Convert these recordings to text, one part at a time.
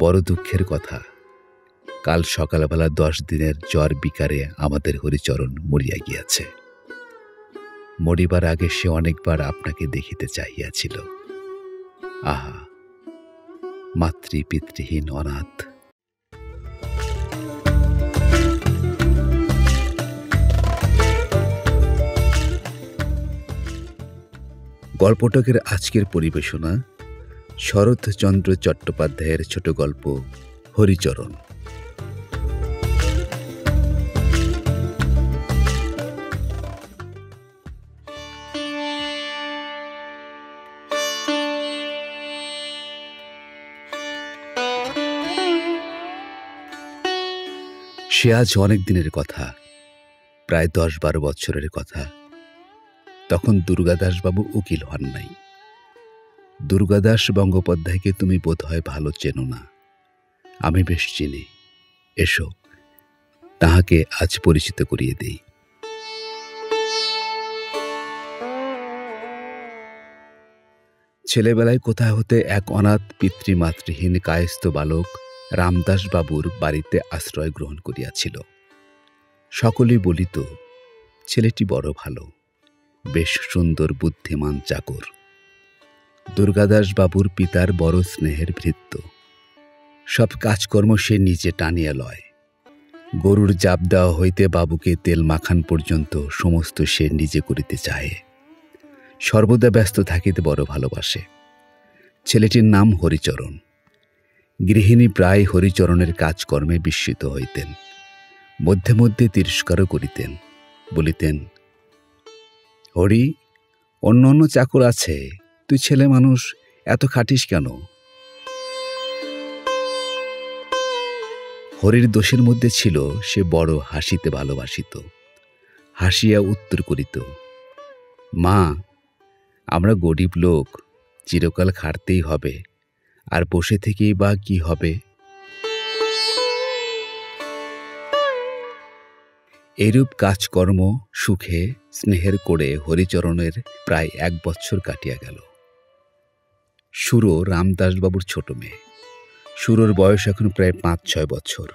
বড় দুঃখের কথা, কাল সকালবেলা 10 দিনের জ্বর বিকারে আমাদের হরিচরণ মরিয়া গিয়াছে। মরিবার আগে সে অনেকবার আপনাকে দেখিতে চাহিয়াছিল। আহা, মাতৃপিতৃহীন অনাথ। গল্পটকের আজকের পরিবেশনা শরৎচন্দ্র চট্টোপাধ্যায়ের ছোট গল্প হরিচরণ। সে আজ অনেক দিনের কথা, প্রায় 10-12 বছরের কথা। তখন দুর্গাদাসবাবু উকিল হন নাই। দুর্গাদাস বন্দ্যোপাধ্যায়কে তুমি বোধহয় ভালো চেনো না। আমি বেশ চিনি। এসো, তাহাকে আজ পরিচিত করিয়ে দেই। ছেলেবেলায় কোথা হতে এক অনাথ পিতৃমাতৃহীন কায়স্থ বালক রামদাস বাবুর বাড়িতে আশ্রয় গ্রহণ করিয়াছিল। সকলেই বলিত, ছেলেটি বড় ভালো, বেশ সুন্দর বুদ্ধিমান চাকর। দুর্গাদাস বাবুর পিতার বড় স্নেহের ভৃত্য। সব কাজকর্ম সে নিজে টানিয়া লয়। গরুর জাপ দেওয়া হইতে বাবুকে তেল মাখান পর্যন্ত সমস্ত সে নিজে করিতে চাহে। সর্বদা ব্যস্ত থাকিতে বড় ভালোবাসে। ছেলেটির নাম হরিচরণ। গৃহিণী প্রায় হরিচরণের কাজকর্মে বিস্মিত হইতেন। মধ্যে মধ্যে তিরস্কারও করিতেন, বলিতেন, হরি, অন্য অন্য চাকর আছে, তুই ছেলে মানুষ, এত খাটিস কেন? হরির দোষের মধ্যে ছিল সে বড় হাসিতে ভালোবাসিত। হাসিয়া উত্তর করিত, মা, আমরা গরিব লোক, চিরকাল খাটতেই হবে, আর বসে থেকেই বা কি হবে? এরূপ কাজকর্ম সুখে স্নেহের করে হরিচরণের প্রায় 1 বছর কাটিয়া গেল। সুরো রামদাসবাবুর ছোট মেয়ে। সুরোর বয়স এখন প্রায় 5-6 বছর।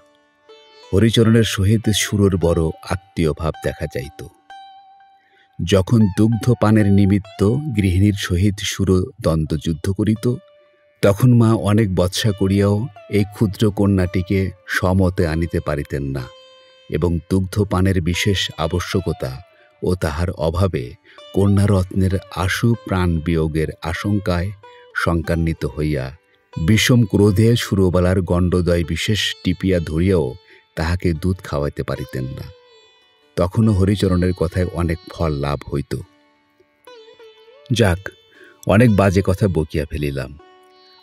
হরিচরণের সহিত সুরোর বড় আত্মীয় ভাব দেখা যাইত। যখন দুগ্ধ পানের নিমিত্ত গৃহিণীর সহিত সুরো দ্বন্দ্বযুদ্ধ করিত, তখন মা অনেক বৎসা করিয়াও এই ক্ষুদ্র কন্যাটিকে সমতে আনিতে পারিতেন না, এবং দুগ্ধ পানের বিশেষ আবশ্যকতা ও তাহার অভাবে কন্যারত্নের আশু প্রাণ বিয়োগের আশঙ্কায় শঙ্কান্বিত হইয়া বিষম ক্রোধে সুরবালার গণ্ডদ্বয় বিশেষ টিপিয়া ধরিয়াও তাহাকে দুধ খাওয়াইতে পারিতেন না। তখনও হরিচরণের কথায় অনেক ফল লাভ হইত। যাক, অনেক বাজে কথা বকিয়া ফেলিলাম।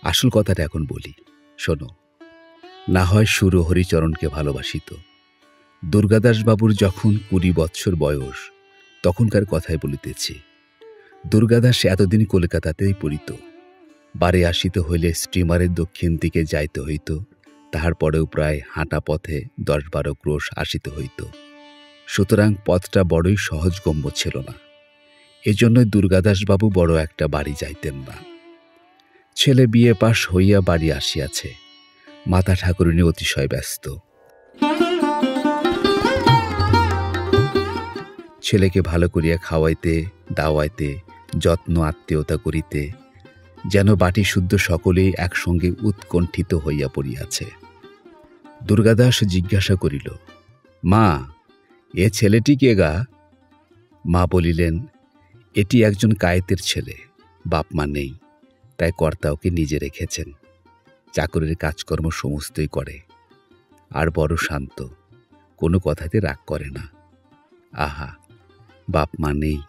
আসল কথাটা এখন বলি, শোনো। না হয় সুরো হরিচরণকে ভালোবাসিত। দুর্গাদাসবাবুর যখন 20 বৎসর বয়স, তখনকার কথাই বলিতেছি। দুর্গাদাস এতদিন কলকাতাতেই পড়িত। বাড়ি আসিতে হইলে স্টিমারের দক্ষিণ দিকে যাইতে হইত। তাহার পরেও প্রায় হাঁটা পথে 10-12 ক্রোশ আসিতে হইত। সুতরাং পথটা বড়ই সহজগম্য ছিল না। এজন্যই দুর্গাদাসবাবু বড় একটা বাড়ি যাইতেন না। ছেলে বিয়ে পাশ হইয়া বাড়ি আসিয়াছে। মাতা ঠাকুরানী অতিশয় ব্যস্ত। ছেলেকে ভালো করিয়া খাওয়াইতে দাওয়াইতে, যত্ন আত্মীয়তা করিতে, যেন বাটি শুদ্ধ সকলেই একসঙ্গে উৎকণ্ঠিত হইয়া পড়িয়াছে। দুর্গাদাস জিজ্ঞাসা করিল, মা, এ ছেলেটি কে গা? মা বলিলেন, এটি একজন কায়েতের ছেলে, বাপ মা নেই, তাই কর্তা ওকে নিজে রেখেছেন। চাকরের কাজকর্ম সমস্তই করে, আর বড় শান্ত, কোনো কথাতে রাগ করে না। আহা, বাপ মা নেই,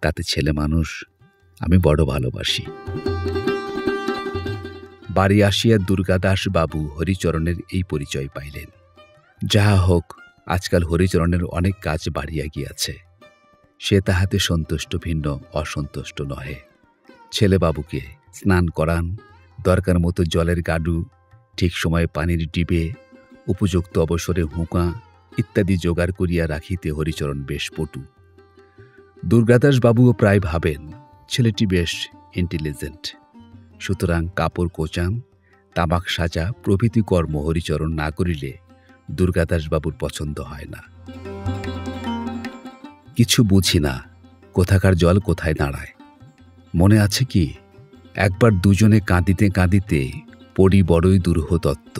তাতে ছেলে মানুষ, আমি বড় ভালোবাসি। বাড়ি আসিয়া দুর্গাদাস বাবু হরিচরণের এই পরিচয় পাইলেন। যাহা হোক, আজকাল হরিচরণের অনেক কাজ বাড়িয়া গিয়াছে। সে তাহাতে সন্তুষ্ট, ভিন্ন অসন্তুষ্ট নহে। ছেলে বাবুকে স্নান করান, দরকার মতো জলের গাডু, ঠিক সময়ে পানির ডিবে, উপযুক্ত অবসরে হুঁকা ইত্যাদি জোগাড় করিয়া রাখিতে হরিচরণ বেশ পটু। দুর্গাদাস বাবুও প্রায় ভাবেন ছেলেটি বেশ ইন্টেলিজেন্ট। সুতরাং কাপড় কোচান, তামাক সাজা প্রভৃতি কর্ম হরিচরণ না করিলে দুর্গাদাসবাবুর পছন্দ হয় না। কিছু বুঝি না, কোথাকার জল কোথায় দাঁড়ায়। মনে আছে কি, একবার দুজনে কাঁদিতে কাঁদিতে পড়ি বড়ই দুরূহ তত্ত্ব।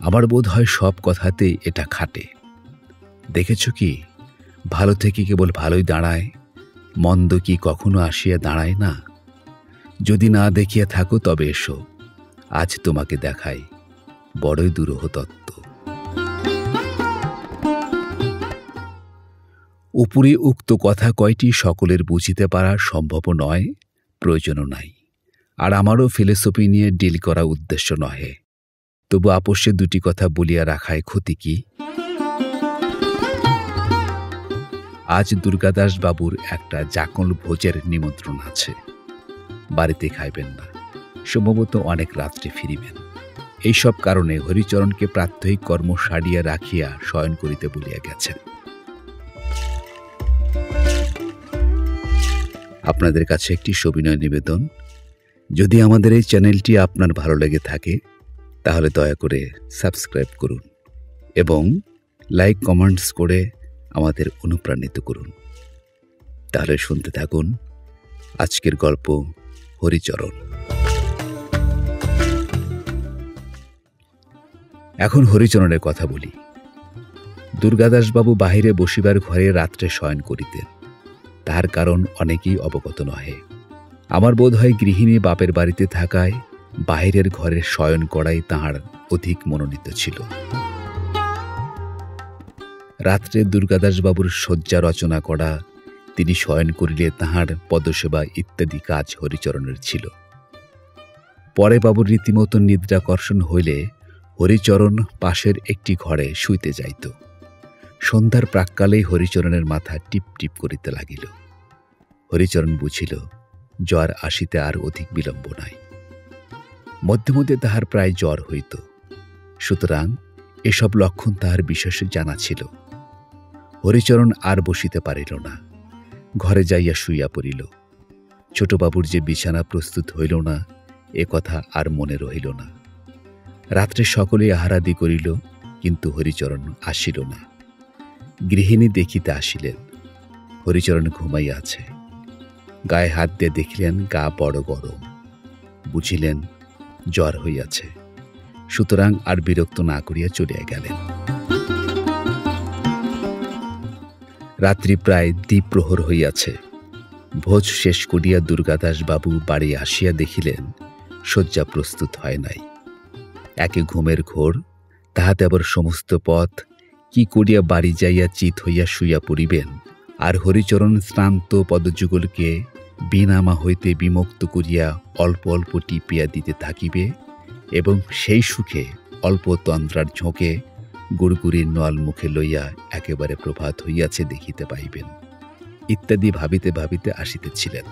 আমার বোধ হয় সব কথাতেই এটা খাটে। দেখেছ কি, ভালো থেকে কেবল ভালোই দাঁড়ায়, মন্দ কি কখনো আসিয়া দাঁড়ায় না? যদি না দেখিয়া থাকো তবে এসো, আজ তোমাকে দেখাই বড়ই দুরূহ তত্ত্ব। উপরে উক্ত কথা কয়টি সকলের বুঝিতে পারা সম্ভব নয়, প্রয়োজনও নাই। আর আমারও ফিলোসফি নিয়ে ডিল করা উদ্দেশ্য নহে। তবু আপোষে দুটি কথা বলিয়া রাখায় ক্ষতি কি? আজ দুর্গাদাস বাবুর একটা জাকল ভোজের নিমন্ত্রণ আছে। বাড়িতে খাইবেন না, সম্ভবত অনেক রাত্রে ফিরিবেন। এইসব কারণে হরিচরণকে প্রাত্যহিক কর্ম সারিয়া রাখিয়া শয়ন করিতে বলিয়া গেছেন। আপনাদের কাছে একটি সবিনয় নিবেদন, যদি আমাদের এই চ্যানেলটি আপনার ভালো লেগে থাকে তাহলে দয়া করে সাবস্ক্রাইব করুন এবং লাইক কমেন্টস করে আমাদের অনুপ্রাণিত করুন। তাহলে শুনতে থাকুন আজকের গল্প হরিচরণ। এখন হরিচরণের কথা বলি। দুর্গাদাসবাবু বাহিরে বসিবার ঘরে রাত্রে শয়ন করিতেন। তাহার কারণ অনেকেই অবগত নহে। আমার বোধ হয় গৃহিণী বাপের বাড়িতে থাকায় বাহিরের ঘরে শয়ন করাই তাহার অধিক মনোনীত ছিল। রাত্রে দুর্গাদাসবাবুর শয্যা রচনা করা, তিনি শয়ন করিলে তাহার পদসেবা ইত্যাদি কাজ হরিচরণের ছিল। পরে বাবুর রীতিমতো নিদ্রাকর্ষণ হইলে হরিচরণ পাশের একটি ঘরে শুইতে যাইত। সন্ধ্যার প্রাক্কালেই হরিচরণের মাথা টিপ টিপ করিতে লাগিল। হরিচরণ বুঝিল জ্বর আসিতে আর অধিক বিলম্ব নাই। মধ্যে মধ্যে তাহার প্রায় জ্বর হইত, সুতরাং এসব লক্ষণ তাহার বিশেষ জানা ছিল। হরিচরণ আর বসিতে পারিল না, ঘরে যাইয়া শুইয়া পড়িল। ছোটবাবুর যে বিছানা প্রস্তুত হইল না, এ কথা আর মনে রহিল না। রাত্রে সকলেই আহারাদি করিল, কিন্তু হরিচরণ আসিল না। গৃহিণী দেখিতে আসিলেন, হরিচরণ ঘুমাইয়া আছে। গায়ে হাত দিয়ে দেখিলেন গা বড় গরম। বুঝিলেন জ্বর হইয়াছে, সুতরাং আর বিরক্ত না করিয়া চলিয়া গেলেন। রাত্রি প্রায় দ্বিপ্রহর হইয়াছে। ভোজ শেষ করিয়া দুর্গাদাসবাবু বাড়ি আসিয়া দেখিলেন শয্যা প্রস্তুত হয় নাই। একে ঘুমের ঘোর, তাহাতে আবার সমস্ত পথ কি করিয়া বাড়ি যাইয়া চিত হইয়া শুইয়া পড়িবেন, আর হরিচরণ শ্রান্ত পদযুগলকে বিনামা হইতে বিমুক্ত করিয়া অল্প অল্প টিপিয়া দিতে থাকিবে এবং সেই সুখে অল্প তন্দ্রার ঝোঁকে গুড়গুড়ির নল মুখে লইয়া একেবারে প্রভাত হইয়াছে দেখিতে পাইবেন ইত্যাদি ভাবিতে ভাবিতে আসিতেছিলেন।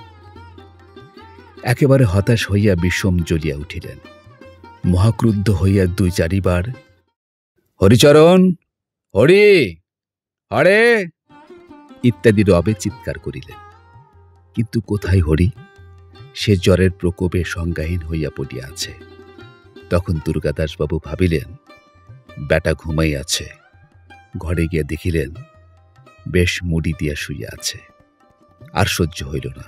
একেবারে হতাশ হইয়া বিষম জ্বলিয়া উঠিলেন। মহাক্রুদ্ধ হইয়া ২-৪ বার হরিচরণ, হরি, হরে ইত্যাদি রবে চিৎকার করিলেন। কিন্তু কোথায় হরি? সে জ্বরের প্রকোপে সংজ্ঞাহীন হইয়া পড়িয়া আছে। তখন দুর্গাদাসবাবু ভাবিলেন বেটা ঘুমাই আছে। ঘরে গিয়া দেখিলেন বেশ মুড়ি দিয়া শুইয়া আছে। আর সহ্য হইল না।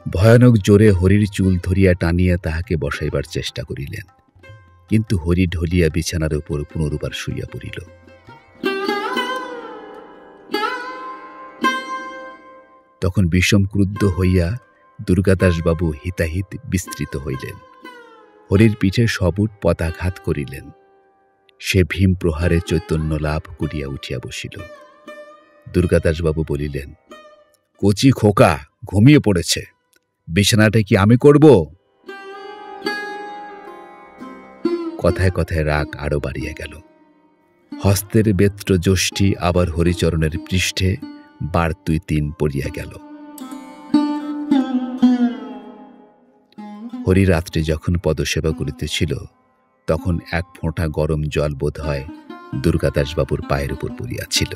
ভয়ানক জোরে হরির চুল ধরিয়া টানিয়া তাহাকে বসাইবার চেষ্টা করিলেন, কিন্তু হরি ঢলিয়া বিছানার উপর পুনর্বার শুইয়া পড়িল। তখন বিষম ক্রুদ্ধ হইয়া দুর্গাদাসবাবু হিতাহিত বিস্তৃত হইলেন। হরির পিঠে সবুট পদাঘাত করিলেন। সে ভীম প্রহারে চৈতন্য লাভ করিয়া উঠিয়া বসিল। দুর্গাদাসবাবু বলিলেন, কচি খোকা ঘুমিয়ে পড়েছে, বিছানাটা কি আমি করব? কথায় কথায় রাগ আরো বাড়িয়া গেল। হস্তের বেত্র যষ্টি আবার হরিচরণের পৃষ্ঠে ১২-৩ পড়িয়া গেল। হরি রাত্রে যখন পদসেবা করিতেছিল তখন এক ফোঁটা গরম জল বোধ হয় দুর্গাদাসবাবুর পায়ের উপর পড়িয়াছিল।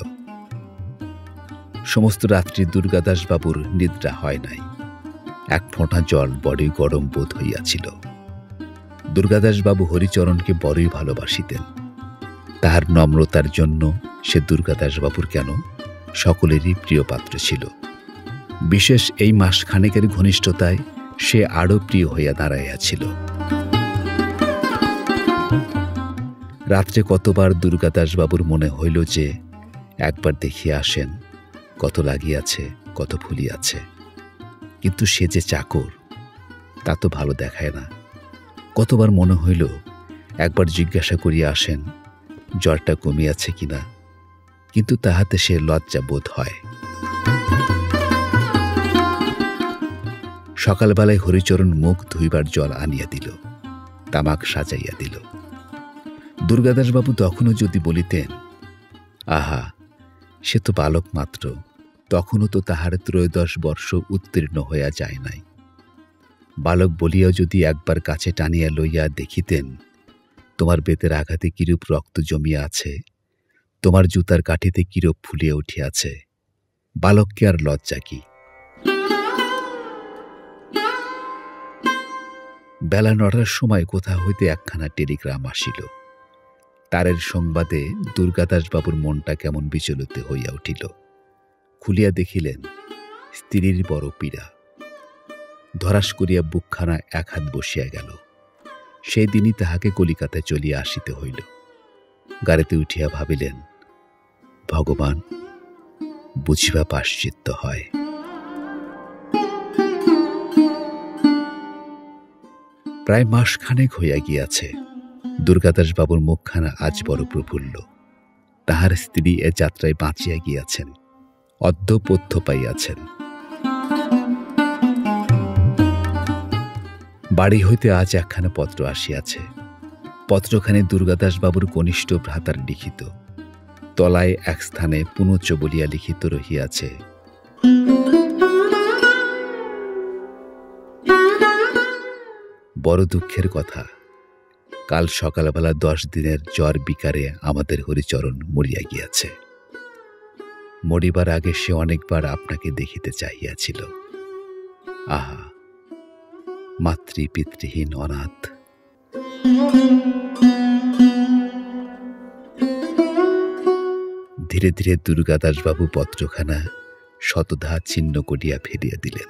সমস্ত রাত্রি দুর্গাদাসবাবুর নিদ্রা হয় নাই। এক ফোঁটা জল বড়ই গরম বোধ হইয়াছিল। দুর্গাদাসবাবু হরিচরণকে বড়ই ভালোবাসিতেন। তাহার নম্রতার জন্য সে দুর্গাদাসবাবুর কেন সকলেরই প্রিয় পাত্র ছিল। বিশেষ এই মাসখানেকের ঘনিষ্ঠতায় সে আরও প্রিয় হইয়া দাঁড়াইয়াছিল। রাত্রে কতবার দুর্গাদাসবাবুর মনে হইল যে একবার দেখিয়া আসেন, কত লাগিয়াছে, কত ভুলিয়াছে। কিন্তু সে যে চাকর, তা তো ভালো দেখায় না। কতবার মনে হইল একবার জিজ্ঞাসা করিয়া আসেন জ্বরটা কমিয়াছে কিনা, কিন্তু তাহাতে সে লজ্জা বোধ হয়। সকালবেলায় হরিচরণ মুখ ধুইবার জল আনিয়া দিল, তামাক সাজাইয়া দিল। দুর্গাদাসবাবু তখনও যদি বলিতেন, আহা, সে তো বালক মাত্র, তখনও তো তাহার 13 বর্ষ উত্তীর্ণ হইয়া যায় নাই। বালক বলিয়াও যদি একবার কাছে টানিয়া লইয়া দেখিতেন তোমার বেতের আঘাতে কিরূপ রক্ত জমিয়া আছে, তোমার জুতার কাঠিতে কিরূপ ফুলিয়া উঠিয়াছে, বালককে আর লজ্জা কি? বেলা 9টার সময় কোথা হইতে একখানা টেলিগ্রাম আসিল। তারের সংবাদে দুর্গাদাসবাবুর মনটা কেমন বিচলিত হইয়া উঠিল। খুলিয়া দেখিলেন স্ত্রীর বড় পীড়া। ধরাস করিয়া বুকখানা এক হাত বসিয়া গেল। সেই দিনই তাহাকে কলিকাতায় চলিয়া আসিতে হইল। গাড়িতে উঠিয়া ভাবিলেন, ভগবান, বুঝিবা পাশ্চিত্য হয়। প্রায় মাসখানেক হইয়া গিয়াছে। দুর্গাদাসবাবুর মুখখানা আজ বড় প্রফুল্ল। তাহার স্ত্রী এ যাত্রায় বাঁচিয়া গিয়াছেন, অদ্যপথ্য পাইয়াছেন। বাড়ি হইতে আজ একখানা পত্র আসিয়াছে। পত্রখানি দুর্গাদাসবাবুর কনিষ্ঠ ভ্রাতার লিখিত। তলায় এক স্থানে পুনচ বলিয়া লিখিত রহিয়াছে, বড় দুঃখের কথা, কাল সকালবেলা 10 দিনের জ্বর বিকারে আমাদের হরিচরণ মরিয়া গিয়াছে। মরিবার আগে সে অনেকবার আপনাকে দেখিতে চাহিয়াছিল। আহা, মাতৃ পিতৃহীন অনাথ। ধীরে ধীরে দুর্গাদাসবাবু পত্রখানা শতধা ছিন্ন করিয়া ফেলিয়া দিলেন।